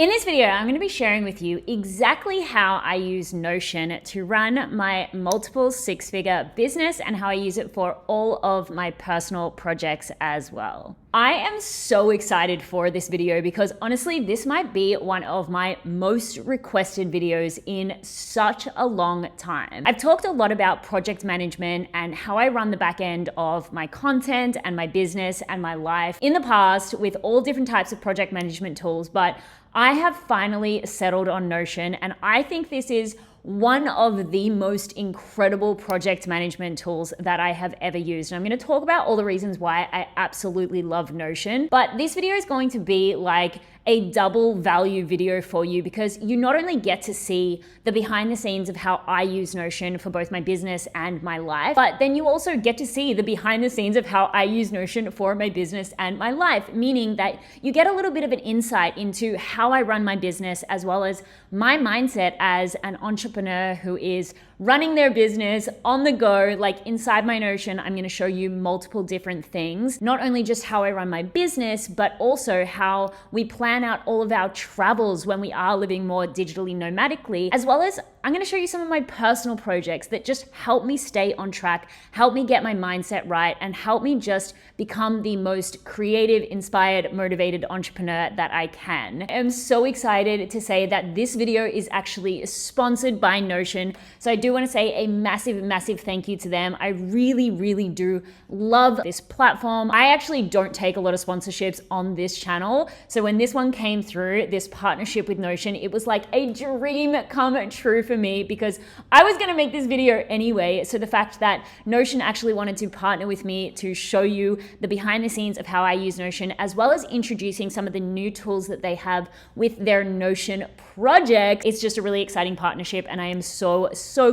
In this video, I'm going to be sharing with you exactly how I use Notion to run my multiple six-figure business and how I use it for all of my personal projects as well. I am so excited for this video because honestly, this might be one of my most requested videos in such a long time. I've talked a lot about project management and how I run the back end of my content and my business and my life in the past with all different types of project management tools, but I have finally settled on Notion, and I think this is one of the most incredible project management tools that I have ever used. And I'm going to talk about all the reasons why I absolutely love Notion. But this video is going to be like a double value video for you because you not only get to see the behind the scenes of how I use Notion for both my business and my life, but then you also get to see the behind the scenes of how I use Notion for my business and my life, meaning that you get a little bit of an insight into how I run my business as well as my mindset as an entrepreneur who is running their business on the go. Like inside my Notion, I'm going to show you multiple different things, not only just how I run my business, but also how we plan out all of our travels when we are living more digitally nomadically, as well as I'm going to show you some of my personal projects that just help me stay on track, help me get my mindset right, and help me just become the most creative, inspired, motivated entrepreneur that I can. I'm so excited to say that this video is actually sponsored by Notion. So I do want to say a massive, massive thank you to them. I really, really do love this platform. I actually don't take a lot of sponsorships on this channel. So when this one came through, this partnership with Notion, it was like a dream come true for me because I was going to make this video anyway. So the fact that Notion actually wanted to partner with me to show you the behind the scenes of how I use Notion, as well as introducing some of the new tools that they have with their Notion project, it's just a really exciting partnership and I am so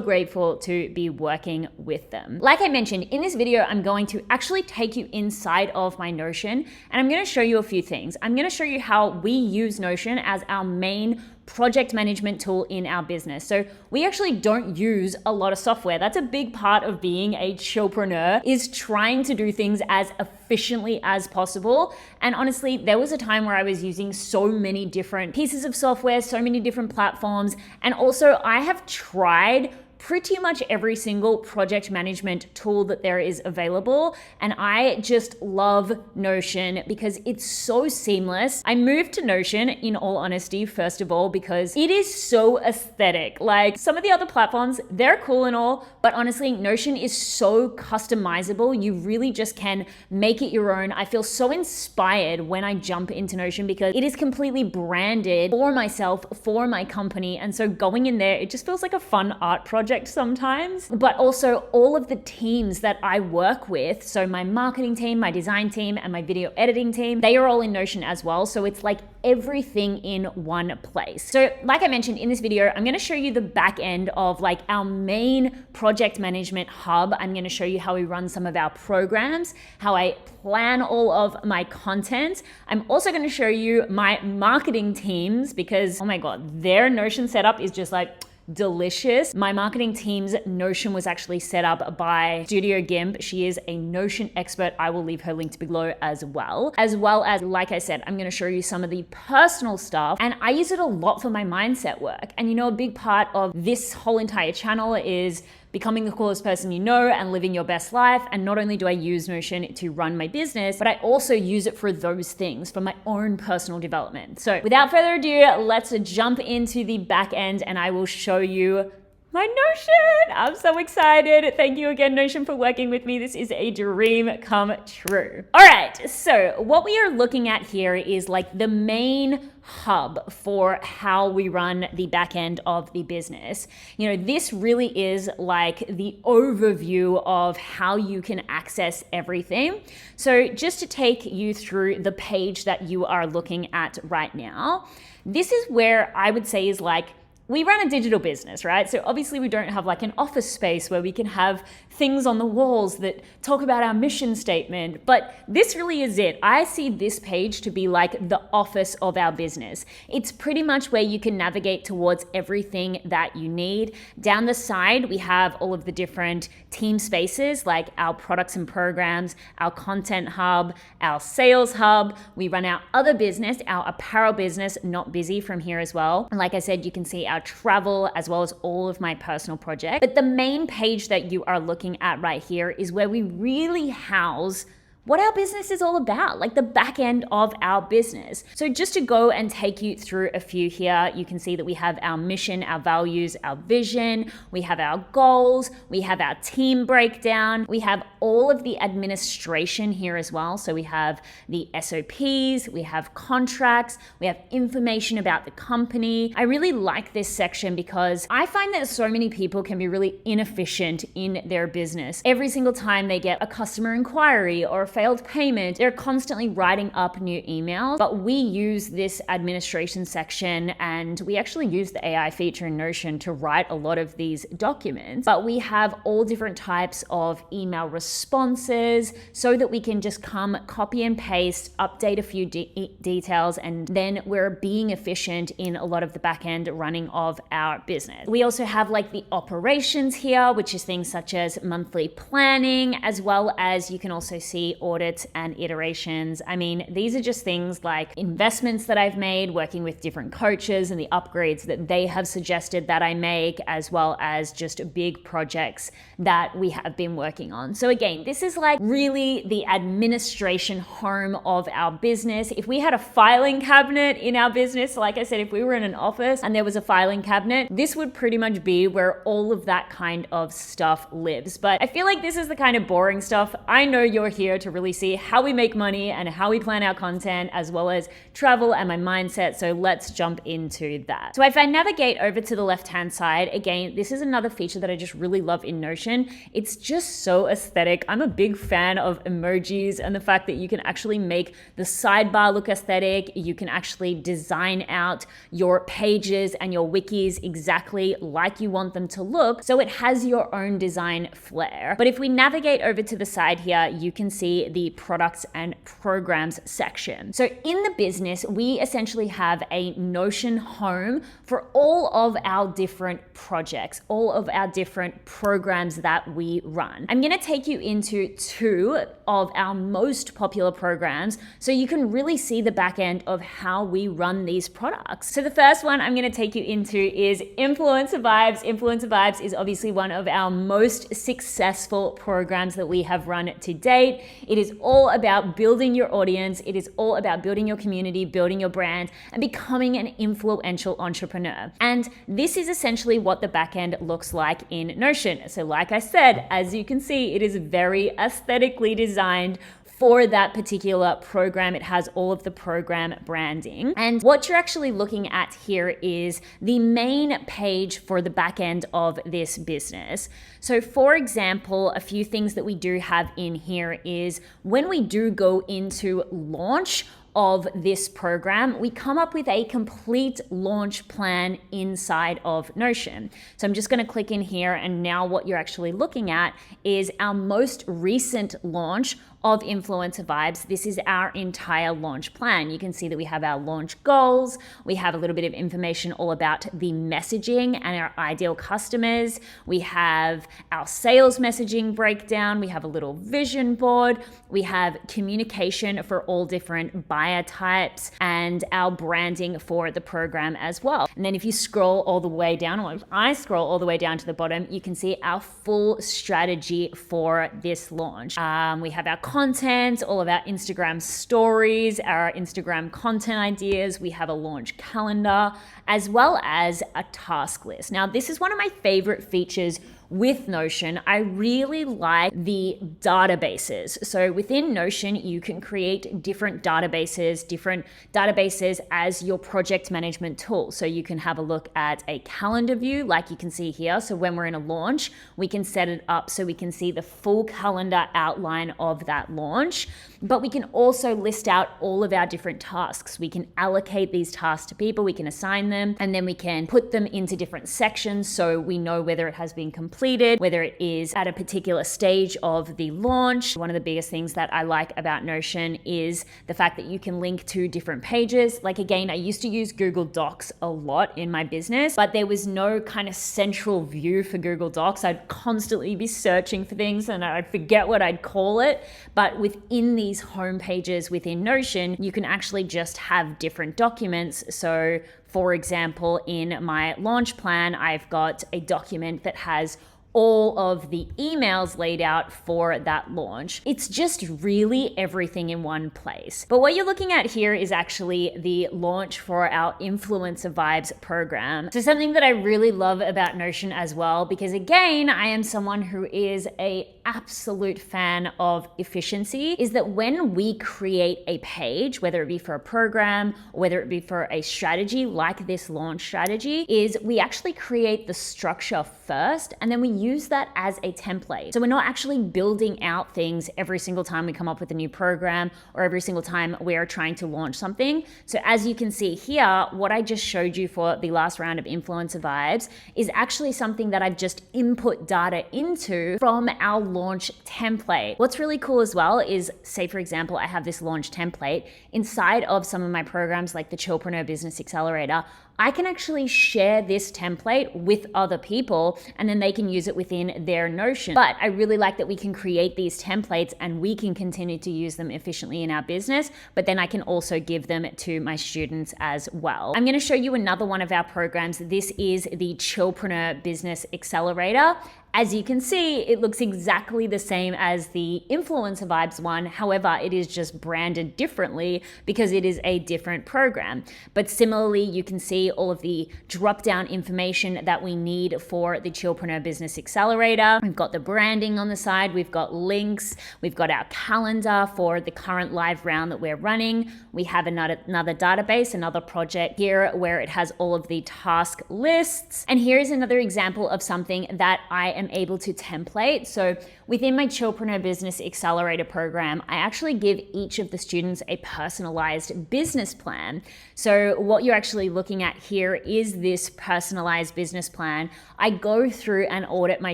grateful to be working with them. Like I mentioned, in this video, I'm going to actually take you inside of my Notion and I'm going to show you a few things. I'm going to show you how we use Notion as our main project management tool in our business. So we actually don't use a lot of software. That's a big part of being a chillpreneur, is trying to do things as efficiently as possible. And honestly, there was a time where I was using so many different pieces of software, so many different platforms. And also I have tried pretty much every single project management tool that there is available. And I just love Notion because it's so seamless. I moved to Notion, in all honesty, first of all, because it is so aesthetic. Like some of the other platforms, they're cool and all, but honestly, Notion is so customizable. You really just can make it your own. I feel so inspired when I jump into Notion because it is completely branded for myself, for my company. And so going in there, it just feels like a fun art project sometimes, but also all of the teams that I work with. So my marketing team, my design team, and my video editing team, they are all in Notion as well. So it's like everything in one place. So like I mentioned in this video, I'm going to show you the back end of like our main project management hub. I'm going to show you how we run some of our programs, how I plan all of my content. I'm also going to show you my marketing teams because, oh my God, their Notion setup is just like delicious. My marketing team's Notion was actually set up by Studio Gimp. She is a Notion expert. I will leave her link below as well. As like I said, I'm going to show you some of the personal stuff, and I use it a lot for my mindset work. And you know, a big part of this whole entire channel is becoming the coolest person you know and living your best life. And not only do I use Notion to run my business, but I also use it for those things, for my own personal development. So without further ado, let's jump into the back end and I will show you my Notion. I'm so excited. Thank you again, Notion, for working with me. This is a dream come true. All right, so what we are looking at here is like the main hub for how we run the back end of the business. You know, this really is like the overview of how you can access everything. So just to take you through the page that you are looking at right now, this is where I would say is like we run a digital business, right? So obviously we don't have like an office space where we can have things on the walls that talk about our mission statement, but this really is it. I see this page to be like the office of our business. It's pretty much where you can navigate towards everything that you need. Down the side, we have all of the different team spaces like our products and programs, our content hub, our sales hub. We run our other business, our apparel business, Not Busy, from here as well. And like I said, you can see our travel as well as all of my personal projects. But the main page that you are looking at right here is where we really house what our business is all about, like the back end of our business. So just to go and take you through a few here, you can see that we have our mission, our values, our vision, we have our goals, we have our team breakdown, we have all of the administration here as well. So we have the SOPs, we have contracts, we have information about the company. I really like this section because I find that so many people can be really inefficient in their business. Every single time they get a customer inquiry or a failed payment, they're constantly writing up new emails. But we use this administration section, and we actually use the AI feature in Notion to write a lot of these documents. But we have all different types of email responses so that we can just come copy and paste, update a few details, and then we're being efficient in a lot of the back end running of our business. We also have like the operations here, which is things such as monthly planning, as well as you can also see audits and iterations. I mean, these are just things like investments that I've made working with different coaches and the upgrades that they have suggested that I make, as well as just big projects that we have been working on. So again, this is like really the administration home of our business. If we had a filing cabinet in our business, like I said, if we were in an office and there was a filing cabinet, this would pretty much be where all of that kind of stuff lives. But I feel like this is the kind of boring stuff. I know you're here to really see how we make money and how we plan our content, as well as travel and my mindset. So let's jump into that. So if I navigate over to the left-hand side, again, this is another feature that I just really love in Notion. It's just so aesthetic. I'm a big fan of emojis and the fact that you can actually make the sidebar look aesthetic. You can actually design out your pages and your wikis exactly like you want them to look. So it has your own design flair. But if we navigate over to the side here, you can see the products and programs section. So in the business, we essentially have a Notion home for all of our different projects, all of our different programs that we run. I'm going to take you into two of our most popular programs so you can really see the back end of how we run these products. So the first one I'm going to take you into is Influencer Vibes. Influencer Vibes is obviously one of our most successful programs that we have run to date. It is all about building your audience. It is all about building your community, building your brand, and becoming an influential entrepreneur. And this is essentially what the back end looks like in Notion. So like I said, as you can see, it is very aesthetically designed for that particular program. It has all of the program branding. And what you're actually looking at here is the main page for the back end of this business. So for example, a few things that we do have in here is when we do go into launch of this program, we come up with a complete launch plan inside of Notion. So I'm just going to click in here, and now what you're actually looking at is our most recent launch of Influencer Vibes. This is our entire launch plan. You can see that we have our launch goals. We have a little bit of information all about the messaging and our ideal customers. We have our sales messaging breakdown. We have a little vision board. We have communication for all different buyer types and our branding for the program as well. And then if you scroll all the way down, or if I scroll all the way down to the bottom, you can see our full strategy for this launch. We have our content, all of our Instagram stories, our Instagram content ideas. We have a launch calendar, as well as a task list. Now, this is one of my favorite features with Notion, I really like the databases. So within Notion, you can create different databases as your project management tool. So you can have a look at a calendar view like you can see here. So when we're in a launch, we can set it up so we can see the full calendar outline of that launch. But we can also list out all of our different tasks. We can allocate these tasks to people, we can assign them, and then we can put them into different sections so we know whether it has been completed, whether it is at a particular stage of the launch. One of the biggest things that I like about Notion is the fact that you can link to different pages. Like again, I used to use Google Docs a lot in my business, but there was no kind of central view for Google Docs. I'd constantly be searching for things and I'd forget what I'd call it. But within these home pages within Notion, you can actually just have different documents. So for example, in my launch plan, I've got a document that has all of the emails laid out for that launch. It's just really everything in one place. But what you're looking at here is actually the launch for our Influencer Vibes program. So something that I really love about Notion as well, because again, I am someone who is an absolute fan of efficiency, is that when we create a page, whether it be for a program or whether it be for a strategy like this launch strategy, is we actually create the structure first and then we use that as a template. So we're not actually building out things every single time we come up with a new program or every single time we're trying to launch something. So as you can see here, what I just showed you for the last round of Influencer Vibes is actually something that I've just input data into from our launch template. What's really cool as well is, say for example, I have this launch template inside of some of my programs like the Chillpreneur Business Accelerator. I can actually share this template with other people and then they can use it within their Notion. But I really like that we can create these templates and we can continue to use them efficiently in our business, but then I can also give them to my students as well. I'm gonna show you another one of our programs. This is the Chillpreneur Business Accelerator. As you can see, it looks exactly the same as the Influencer Vibes one. However, it is just branded differently because it is a different program. But similarly, you can see all of the drop-down information that we need for the Chillpreneur Business Accelerator. We've got the branding on the side, we've got links, we've got our calendar for the current live round that we're running. We have another database, another project here where it has all of the task lists. And here's another example of something that I am able to template. So within my Chillpreneur Business Accelerator program, I actually give each of the students a personalized business plan. So what you're actually looking at here is this personalized business plan. I go through and audit my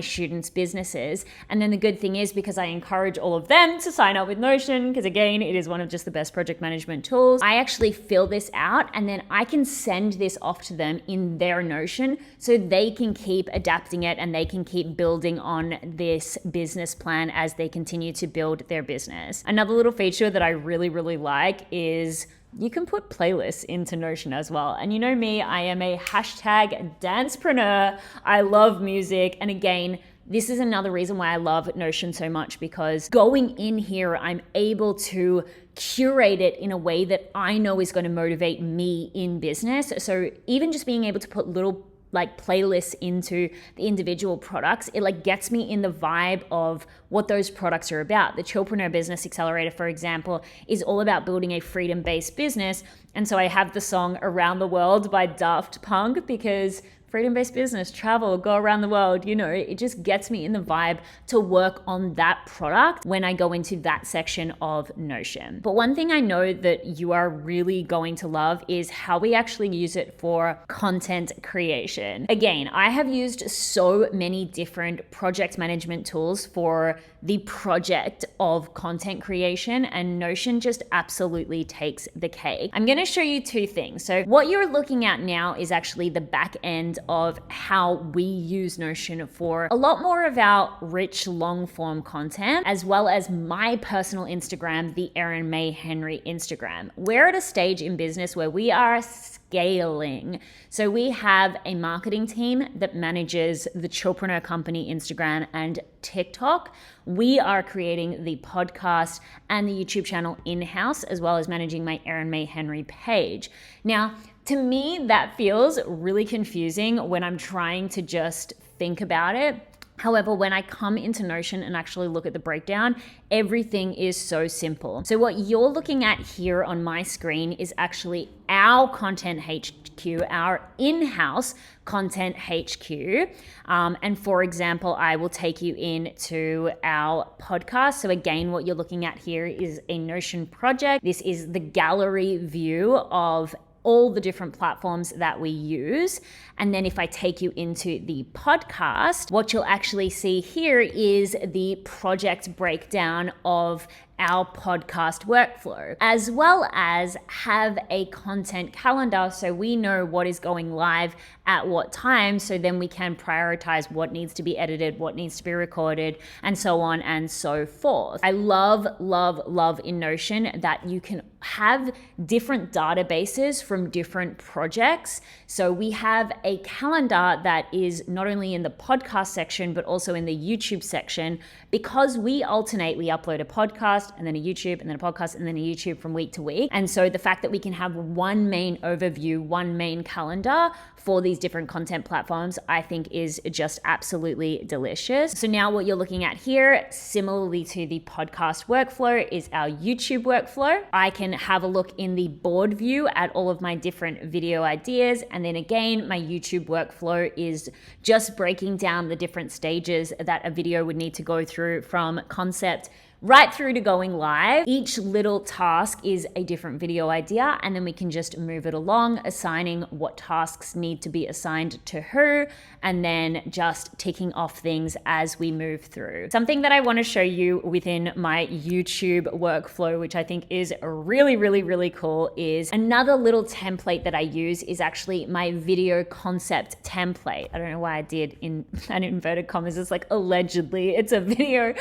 students' businesses. And then the good thing is, because I encourage all of them to sign up with Notion, because again, it is one of just the best project management tools, I actually fill this out and then I can send this off to them in their Notion so they can keep adapting it and they can keep building on this business plan as they continue to build their business. Another little feature that I really, really like is you can put playlists into Notion as well. And you know me, I am a #dancepreneur. I love music. And again, this is another reason why I love Notion so much, because going in here, I'm able to curate it in a way that I know is going to motivate me in business. So even just being able to put little playlists into the individual products, it gets me in the vibe of what those products are about. The Chillpreneur Business Accelerator, for example, is all about building a freedom-based business. And so I have the song Around the World by Daft Punk because freedom-based business, travel, go around the world, it just gets me in the vibe to work on that product when I go into that section of Notion. But one thing I know that you are really going to love is how we actually use it for content creation. Again, I have used so many different project management tools for the project of content creation, and Notion just absolutely takes the cake. I'm gonna show you two things. So what you're looking at now is actually the back end of how we use Notion for a lot more of our rich long form content, as well as my personal Instagram, the Erin May Henry Instagram. We're at a stage in business where we are scaling. So we have a marketing team that manages the Chillpreneur Company Instagram and TikTok. We are creating the podcast and the YouTube channel in-house, as well as managing my Erin May Henry page. Now, to me, that feels really confusing when I'm trying to just think about it. However, when I come into Notion and actually look at the breakdown, everything is so simple. So what you're looking at here on my screen is actually our content HQ, our in-house content HQ. And for example, I will take you into our podcast. So again, what you're looking at here is a Notion project. This is the gallery view of all the different platforms that we use. And then if I take you into the podcast, what you'll actually see here is the project breakdown of our podcast workflow, as well as have a content calendar so we know what is going live at what time, so then we can prioritize what needs to be edited, what needs to be recorded, and so on and so forth. I love in Notion that you can have different databases from different projects. So we have a calendar that is not only in the podcast section, but also in the YouTube section, because we alternate. We upload a podcast and then a YouTube and then a podcast and then a YouTube from week to week. And so the fact that we can have one main overview, one main calendar for these different content platforms, I think is just absolutely delicious. So now what you're looking at here, similarly to the podcast workflow, is our YouTube workflow. I can have a look in the board view at all of my different video ideas. And then again, my YouTube workflow is just breaking down the different stages that a video would need to go through from concept right through to going live. Each little task is a different video idea, and then we can just move it along, assigning what tasks need to be assigned to who, and then just ticking off things as we move through. Something that I want to show you within my YouTube workflow, which I think is really cool, is another little template that I use is actually my video concept template. I don't know why I did in an inverted commas. It's like allegedly it's a video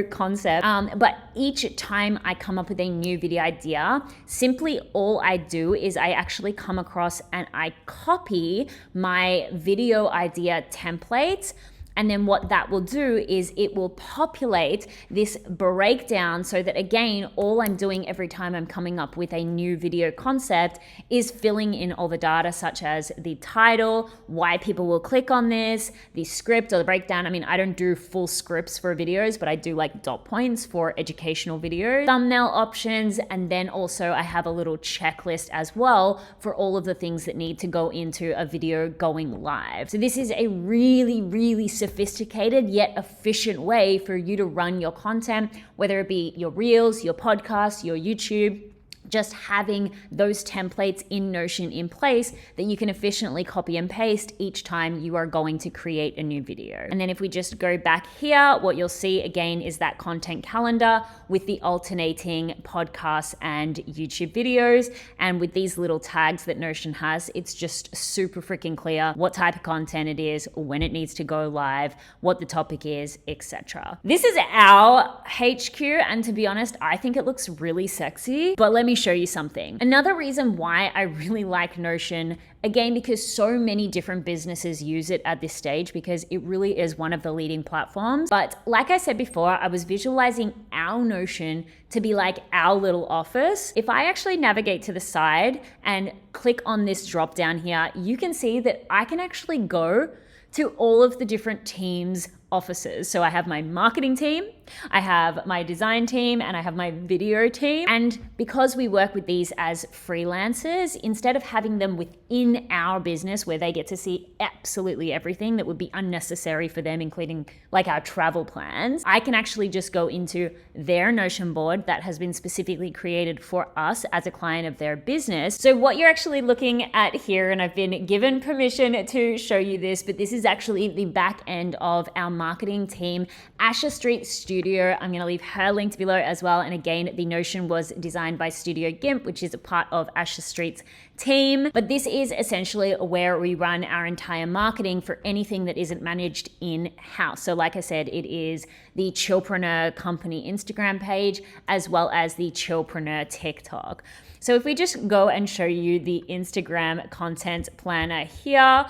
concept. But each time I come up with a new video idea, simply all I do is I actually come across and I copy my video idea template. And then what that will do is it will populate this breakdown so that, again, all I'm doing every time I'm coming up with a new video concept is filling in all the data, such as the title, why people will click on this, the script or the breakdown. I mean, I don't do full scripts for videos, but I do like dot points for educational videos, thumbnail options, and then also I have a little checklist as well for all of the things that need to go into a video going live. So this is a really sophisticated yet efficient way for you to run your content, whether it be your reels, your podcast, your YouTube. Just having those templates in Notion in place that you can efficiently copy and paste each time you are going to create a new video. And then if we just go back here, what you'll see again is that content calendar with the alternating podcasts and YouTube videos. And with these little tags that Notion has, it's just super freaking clear what type of content it is, when it needs to go live, what the topic is, etc. This is our HQ, and to be honest, I think it looks really sexy, but let me show you something. Another reason why I really like Notion, again, because so many different businesses use it at this stage, because it really is one of the leading platforms. But like I said before, I was visualizing our Notion to be like our little office. If I actually navigate to the side and click on this drop down here, you can see that I can actually go to all of the different teams' offices. So I have my marketing team, I have my design team, and I have my video team. And because we work with these as freelancers, instead of having them within our business where they get to see absolutely everything that would be unnecessary for them, including like our travel plans, I can actually just go into their Notion board that has been specifically created for us as a client of their business. So what you're actually looking at here, and I've been given permission to show you this, but this is actually the back end of our marketing team, Asher Street Studio. I'm going to leave her linked below as well. And again, the Notion was designed by Studio Gimp, which is a part of Asher Street's team. But this is essentially where we run our entire marketing for anything that isn't managed in-house. So like I said, it is the Chillpreneur Company Instagram page, as well as the Chillpreneur TikTok. So if we just go and show you the Instagram content planner here,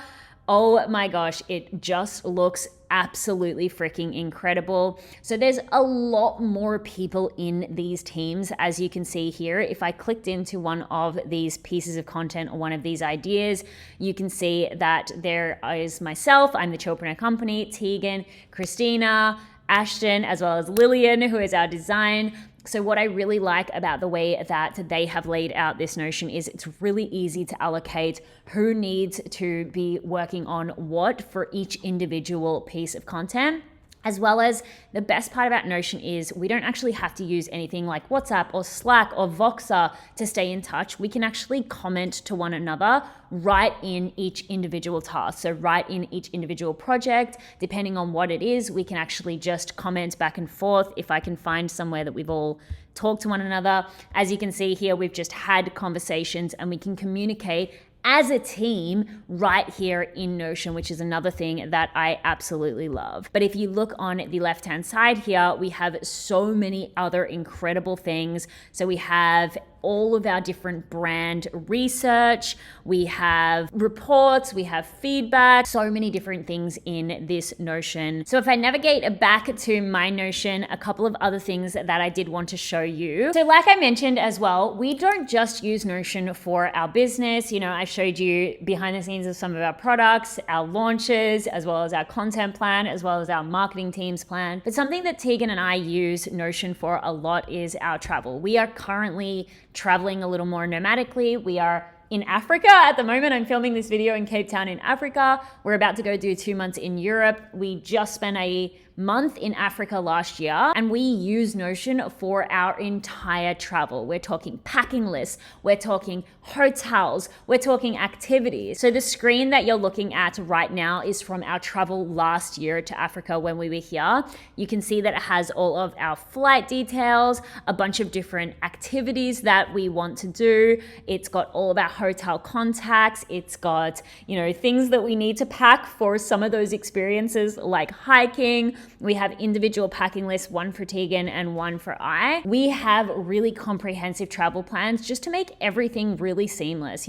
oh my gosh, it just looks absolutely freaking incredible. So there's a lot more people in these teams, as you can see here. If I clicked into one of these pieces of content or one of these ideas, you can see that there is myself, I'm the Chillpreneur Company, Tegan, Christina, Ashton, as well as Lillian, who is our design. So what I really like about the way that they have laid out this Notion is it's really easy to allocate who needs to be working on what for each individual piece of content. As well as the best part about Notion is we don't actually have to use anything like WhatsApp or Slack or Voxer to stay in touch. We can actually comment to one another right in each individual task. So right in each individual project, depending on what it is, we can actually just comment back and forth. If I can find somewhere that we've all talked to one another, as you can see here, we've just had conversations and we can communicate as a team right here in Notion, which is another thing that I absolutely love. But if you look on the left-hand side here, we have so many other incredible things. So we have all of our different brand research, we have reports, we have feedback, so many different things in this Notion. So if I navigate back to my Notion, a couple of other things that I did want to show you. So like I mentioned as well, we don't just use Notion for our business. You know, I showed you behind the scenes of some of our products, our launches, as well as our content plan, as well as our marketing team's plan. But something that Tegan and I use Notion for a lot is our travel. We are currently traveling a little more nomadically. We are in Africa at the moment. I'm filming this video in Cape Town in Africa. We're about to go do 2 months in Europe. We just spent a month in Africa last year, and we use Notion for our entire travel. We're talking packing lists, we're talking hotels, we're talking activities. So the screen that you're looking at right now is from our travel last year to Africa when we were here. You can see that it has all of our flight details, a bunch of different activities that we want to do. It's got all of our hotel contacts. It's got, things that we need to pack for some of those experiences like hiking. We have individual packing lists, one for Tegan and one for I. We have really comprehensive travel plans just to make everything really seamless.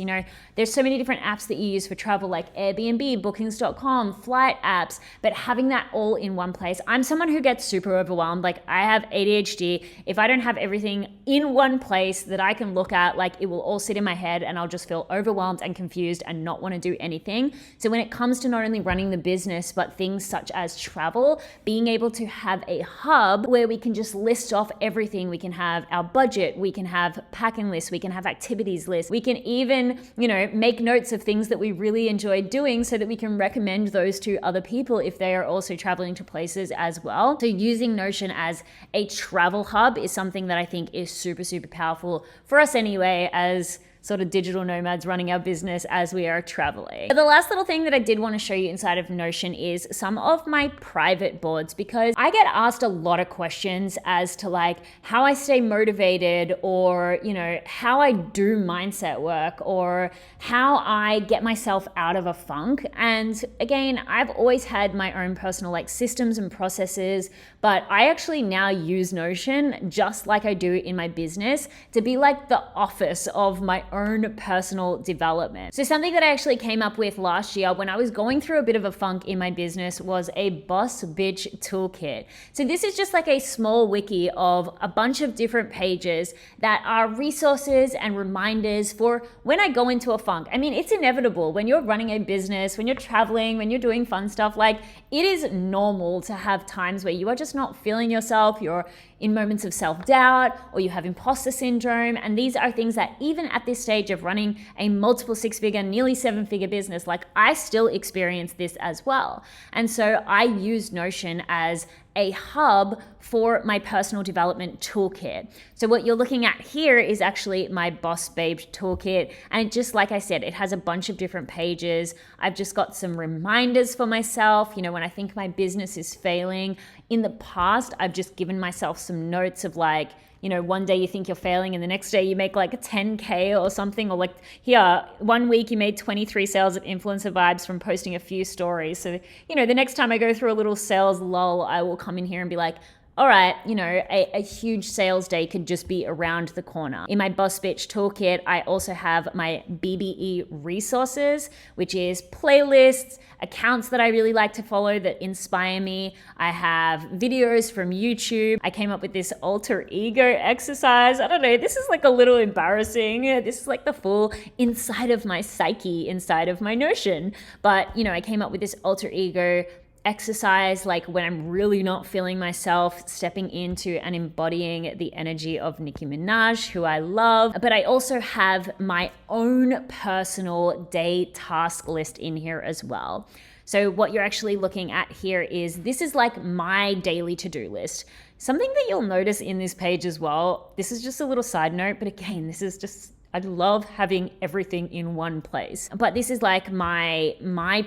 There's so many different apps that you use for travel like Airbnb, bookings.com, flight apps, but having that all in one place. I'm someone who gets super overwhelmed. Like I have ADHD. If I don't have everything in one place that I can look at, like it will all sit in my head and I'll just feel overwhelmed and confused and not want to do anything. So when it comes to not only running the business, but things such as travel, being able to have a hub where we can just list off everything. We can have our budget, we can have packing lists, we can have activities lists, we can even, make notes of things that we really enjoy doing so that we can recommend those to other people if they are also traveling to places as well. So using Notion as a travel hub is something that I think is super, super powerful for us anyway, as sort of digital nomads running our business as we are traveling. But the last little thing that I did want to show you inside of Notion is some of my private boards, because I get asked a lot of questions as to like how I stay motivated, or, how I do mindset work, or how I get myself out of a funk. And again, I've always had my own personal like systems and processes, but I actually now use Notion just like I do in my business to be like the office of my own personal development. So something that I actually came up with last year when I was going through a bit of a funk in my business was a boss bitch toolkit. So this is just like a small wiki of a bunch of different pages that are resources and reminders for when I go into a funk. I mean, it's inevitable when you're running a business, when you're traveling, when you're doing fun stuff, like it is normal to have times where you are just not feeling yourself, you're in moments of self-doubt, or you have imposter syndrome. And these are things that even at this stage of running a multiple six-figure, nearly seven-figure business, like I still experience this as well. And so I use Notion as a hub for my personal development toolkit. So what you're looking at here is actually my Boss Babe toolkit. And just like I said, it has a bunch of different pages. I've just got some reminders for myself. When I think my business is failing, in the past, I've just given myself some notes of like, one day you think you're failing and the next day you make like a 10K or something, or like here, 1 week you made 23 sales of influencer vibes from posting a few stories. So, the next time I go through a little sales lull, I will come in here and be like, all right, a huge sales day could just be around the corner. In my Boss Bitch Toolkit, I also have my BBE resources, which is playlists, accounts that I really like to follow that inspire me. I have videos from YouTube. I came up with this alter ego exercise. I don't know, this is like a little embarrassing. This is like the full inside of my psyche, inside of my Notion. But, I came up with this alter ego exercise, like when I'm really not feeling myself, stepping into and embodying the energy of Nicki Minaj, who I love. But I also have my own personal day task list in here as well. So what you're actually looking at here is, this is like my daily to-do list. Something that you'll notice in this page as well, this is just a little side note, but again, this is just, I love having everything in one place. But this is like my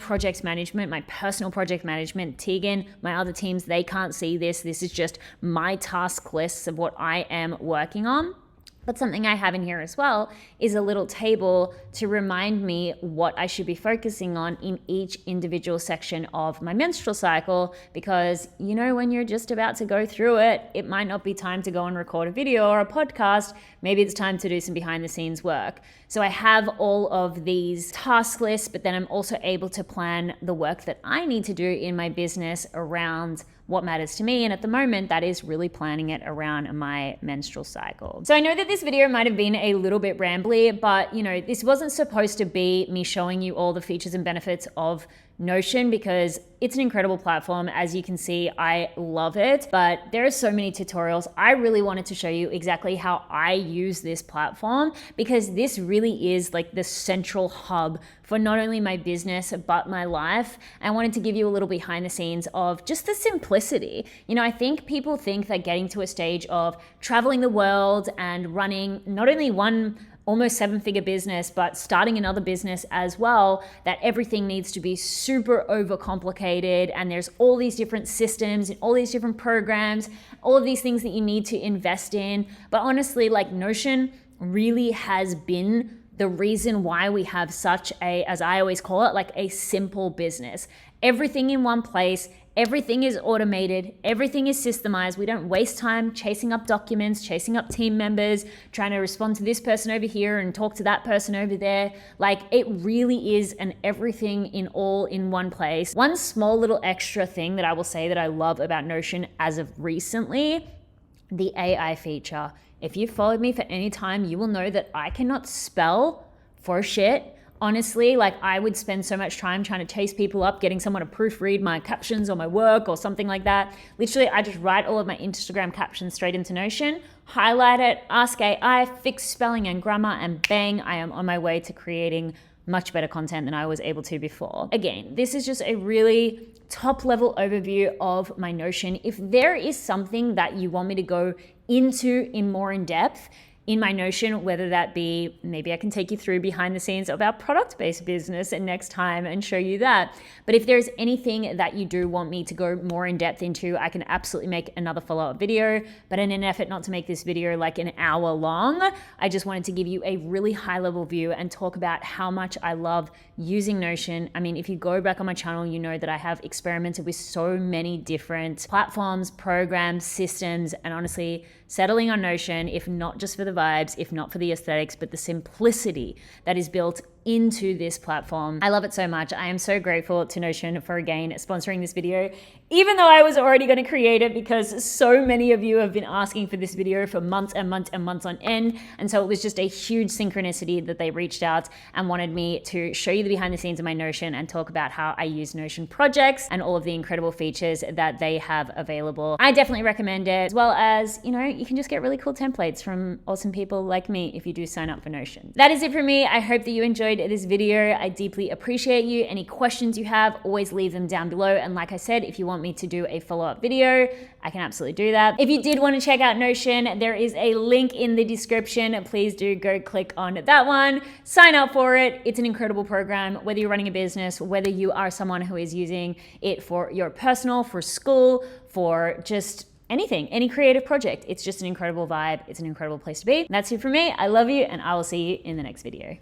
project management, my personal project management. Tegan, my other teams, they can't see this. This is just my task lists of what I am working on. But something I have in here as well is a little table to remind me what I should be focusing on in each individual section of my menstrual cycle, because when you're just about to go through it, it might not be time to go and record a video or a podcast. Maybe it's time to do some behind the scenes work. So I have all of these task lists, but then I'm also able to plan the work that I need to do in my business around what matters to me. And at the moment, that is really planning it around my menstrual cycle. So I know that this video might have been a little bit rambly, but this wasn't supposed to be me showing you all the features and benefits of Notion, because it's an incredible platform. As you can see, I love it, but there are so many tutorials. I really wanted to show you exactly how I use this platform, because this really is like the central hub for not only my business, but my life. I wanted to give you a little behind the scenes of just the simplicity. I think people think that getting to a stage of traveling the world and running not only one almost 7-figure business, but starting another business as well, that everything needs to be super overcomplicated, and there's all these different systems and all these different programs, all of these things that you need to invest in. But honestly, like, Notion really has been the reason why we have such a, as I always call it, like a simple business. Everything in one place. Everything is automated, everything is systemized. We don't waste time chasing up documents, chasing up team members, trying to respond to this person over here and talk to that person over there. Like, it really is an everything in all in one place. One small little extra thing that I will say that I love about Notion as of recently, the AI feature. If you've followed me for any time, you will know that I cannot spell for shit. Honestly, like, I would spend so much time trying to chase people up, getting someone to proofread my captions or my work or something like that. Literally, I just write all of my Instagram captions straight into Notion, highlight it, ask AI, fix spelling and grammar, and bang, I am on my way to creating much better content than I was able to before. Again, this is just a really top level overview of my Notion. If there is something that you want me to go into more in depth in my Notion, whether that be, maybe I can take you through behind the scenes of our product-based business and next time and show you that. But if there's anything that you do want me to go more in depth into, I can absolutely make another follow-up video. But in an effort not to make this video like an hour long, I just wanted to give you a really high-level view and talk about how much I love using Notion. I mean, if you go back on my channel, you know that I have experimented with so many different platforms, programs, systems, and honestly, settling on Notion, if not just for the vibes, if not for the aesthetics, but the simplicity that is built into this platform. I love it so much. I am so grateful to Notion for, again, sponsoring this video, even though I was already going to create it, because so many of you have been asking for this video for months and months and months on end. And so it was just a huge synchronicity that they reached out and wanted me to show you the behind the scenes of my Notion and talk about how I use Notion projects and all of the incredible features that they have available. I definitely recommend it, as well as, you can just get really cool templates from awesome people like me if you do sign up for Notion. That is it for me. I hope that you enjoyed this video. I deeply appreciate you. Any questions you have, always leave them down below. And like I said, if you want me to do a follow-up video, I can absolutely do that. If you did want to check out Notion, there is a link in the description. Please do go click on that one. Sign up for it. It's an incredible program, whether you're running a business, whether you are someone who is using it for your personal, for school, for just anything, any creative project. It's just an incredible vibe. It's an incredible place to be. That's it for me. I love you, and I will see you in the next video.